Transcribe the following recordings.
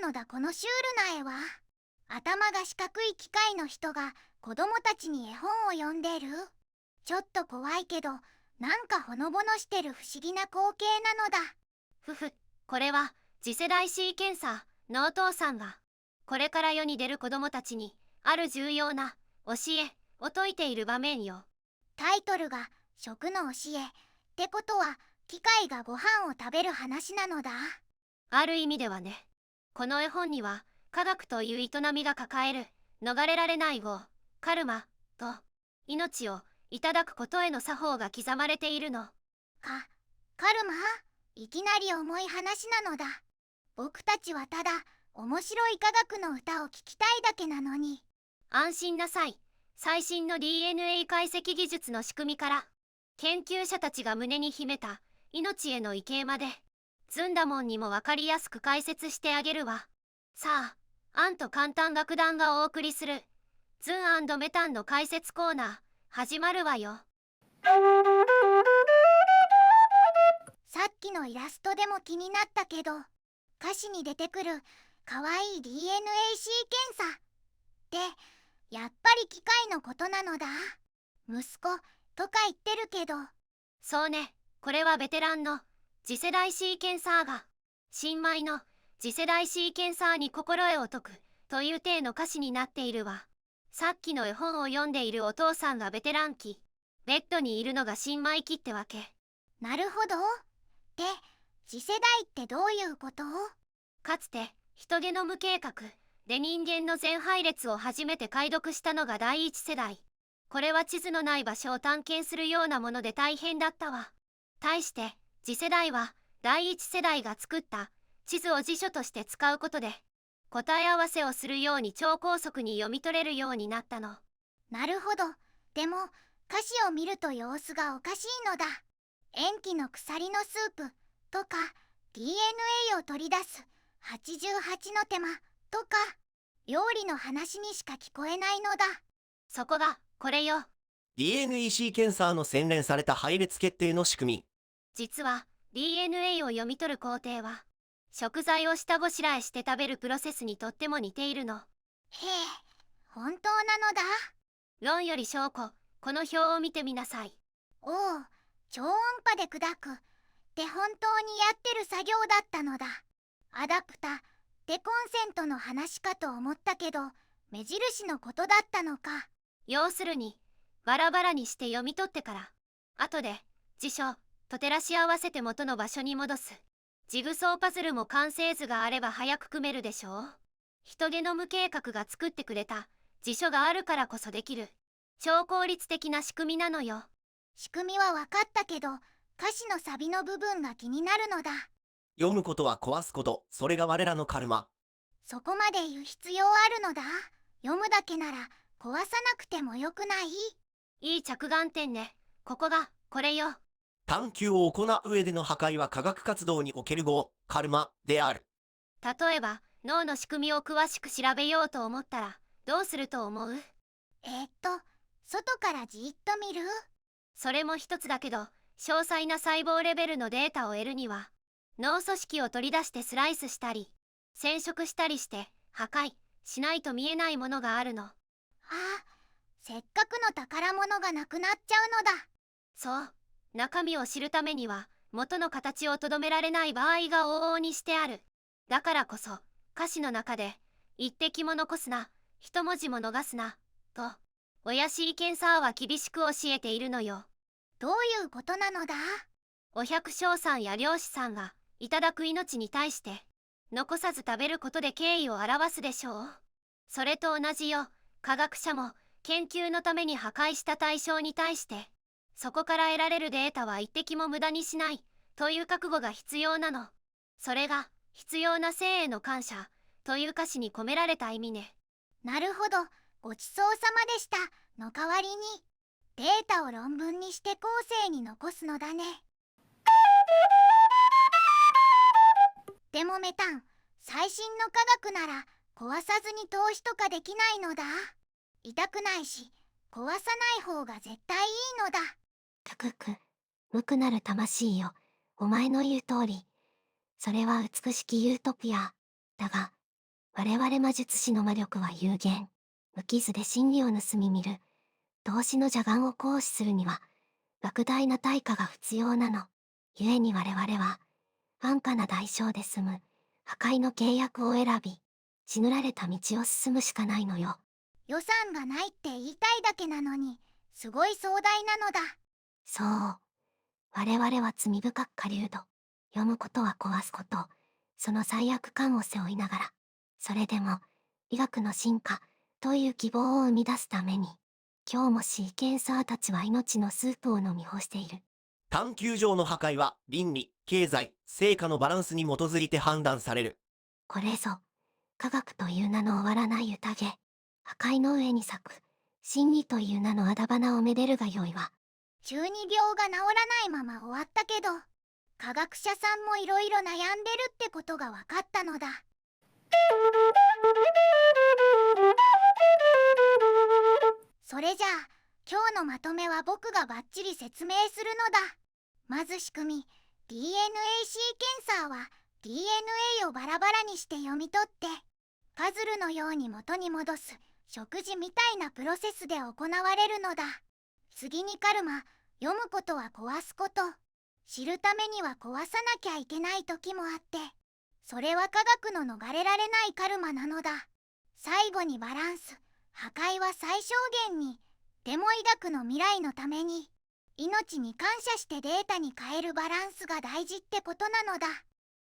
のだこのシュールな絵は。頭が四角い機械の人が子供たちに絵本を読んでる。ちょっと怖いけど、なんかほのぼのしてる不思議な光景なのだ。ふふ、これは次世代シーケンサーのお父さんがこれから世に出る子供たちにある重要な教えを説いている場面よ。タイトルが食の教えってことは、機械がご飯を食べる話なのだ。ある意味ではね。この絵本には科学という営みが抱える逃れられない業、カルマと命をいただくことへの作法が刻まれているの。カルマ、いきなり重い話なのだ。僕たちはただ面白い科学の歌を聞きたいだけなのに。安心なさい。最新の DNA 解析技術の仕組みから研究者たちが胸に秘めた命への畏敬まで、ずんだもんにも分かりやすく解説してあげるわ。さあ、アンと簡単楽団がお送りするズンメタンの解説コーナー始まるわよ。さっきのイラストでも気になったけど、歌詞に出てくるかわいい DNA シーケンサーってやっぱり機械のことなのだ。息子とか言ってるけど。そうね、これはベテランの次世代シーケンサーが新米の次世代シーケンサーに心得を解くという体の歌詞になっているわ。さっきの絵本を読んでいるお父さんがベテラン期、ベッドにいるのが新米期ってわけ。なるほど。で、次世代ってどういうこと？かつて人ゲノム計画で人間の全配列を初めて解読したのが第一世代。これは地図のない場所を探検するようなもので大変だったわ。対して次世代は第一世代が作った地図を辞書として使うことで答え合わせをするように超高速に読み取れるようになったの。なるほど。でも歌詞を見ると様子がおかしいのだ。塩基の鎖のスープとか DNA を取り出す88の手間とか料理の話にしか聞こえないのだ。そこがこれよ。 DNA シーケンサーの洗練された配列決定の仕組み。実は DNA を読み取る工程は食材を下ごしらえして食べるプロセスにとっても似ているの。へえ、本当なのだ。論より証拠、この表を見てみなさい。おお、超音波で砕くって本当にやってる作業だったのだ。アダプタでコンセントの話かと思ったけど、目印のことだったのか。要するにバラバラにして読み取ってから後で辞書と照らし合わせて元の場所に戻すジグソーパズルも完成図があれば早く組めるでしょう。人ゲノム計画が作ってくれた辞書があるからこそできる超効率的な仕組みなのよ。仕組みは分かったけど、歌詞のサビの部分が気になるのだ。読むことは壊すこと、それが我らのカルマ。そこまで言う必要あるのだ。読むだけなら壊さなくてもよくない？いい着眼点ね。ここがこれよ。探求を行う上での破壊は科学活動における業、カルマである。例えば脳の仕組みを詳しく調べようと思ったらどうすると思う？外からじっと見る？それも一つだけど、詳細な細胞レベルのデータを得るには脳組織を取り出してスライスしたり染色したりして破壊しないと見えないものがあるの。ああ、せっかくの宝物がなくなっちゃうのだ。そう、中身を知るためには元の形をとどめられない場合が往々にしてある。だからこそ歌詞の中で一滴も残すな、一文字も逃すなと親シーケンサーは厳しく教えているのよ。どういうことなのだ？お百姓さんや漁師さんがいただく命に対して残さず食べることで敬意を表すでしょう。それと同じよ。科学者も研究のために破壊した対象に対してそこから得られるデータは一滴も無駄にしないという覚悟が必要なの。それが必要な生への感謝という歌詞に込められた意味ね。なるほど、ごちそうさまでしたの代わりにデータを論文にして後世に残すのだね。でもメタン、最新の科学なら壊さずに投資とかできないのだ。痛くないし壊さない方が絶対いいのだ。くくく、無くなる魂よ。お前の言う通り。それは美しきユートピア。だが、我々魔術師の魔力は有限。無傷で真理を盗み見る。同志の邪眼を行使するには、莫大な対価が必要なの。故に我々は、安価な代償で済む、破壊の契約を選び、血塗られた道を進むしかないのよ。予算がないって言いたいだけなのに、すごい壮大なのだ。そう。我々は罪深く狩人。読むことは壊すこと。その罪悪感を背負いながら。それでも、医学の進化という希望を生み出すために、今日もシーケンサーたちは命のスープを飲み干している。探求上の破壊は倫理、経済、成果のバランスに基づいて判断される。これぞ、科学という名の終わらない宴。破壊の上に咲く、真理という名のあだ花をめでるがよいわ。中二病が治らないまま終わったけど、科学者さんもいろいろ悩んでるってことが分かったのだ。それじゃあ今日のまとめは僕がバッチリ説明するのだ。まず仕組み。 DNA シーケンサーは DNA をバラバラにして読み取ってパズルのように元に戻す食事みたいなプロセスで行われるのだ。次にカルマ。読むことは壊すこと。知るためには壊さなきゃいけない時もあって、それは科学の逃れられないカルマなのだ。最後にバランス。破壊は最小限に。でも医学の未来のために。命に感謝してデータに変えるバランスが大事ってことなのだ。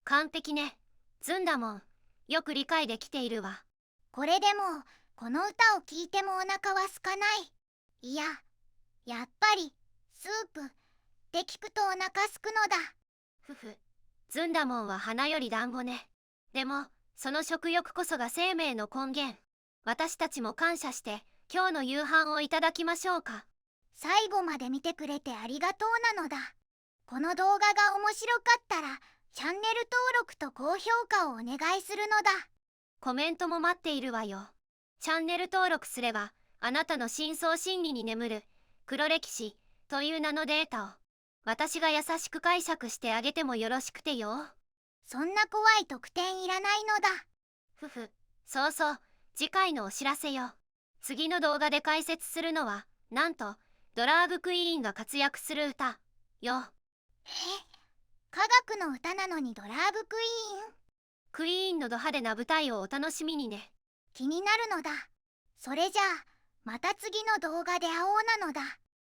完璧ね。ずんだもん。よく理解できているわ。これでもこの歌を聴いてもお腹は空かない。いや、やっぱりスープって聞くとお腹すくのだ。ふふ。ずんだもんは花より団子ね。でもその食欲こそが生命の根源。私たちも感謝して今日の夕飯をいただきましょうか。最後まで見てくれてありがとうなのだ。この動画が面白かったらチャンネル登録と高評価をお願いするのだ。コメントも待っているわよ。チャンネル登録すればあなたの深層心理に眠る黒歴史という名のデータを私が優しく解釈してあげてもよろしくてよ。そんな怖い特典いらないのだ。ふふ。そうそう。次回のお知らせよ。次の動画で解説するのはなんとドラァグクイーンが活躍する歌よ。科学の歌なのにドラァグクイーン。クイーンのド派手な舞台をお楽しみにね。気になるのだ。それじゃあまた次の動画で会おうなのだ。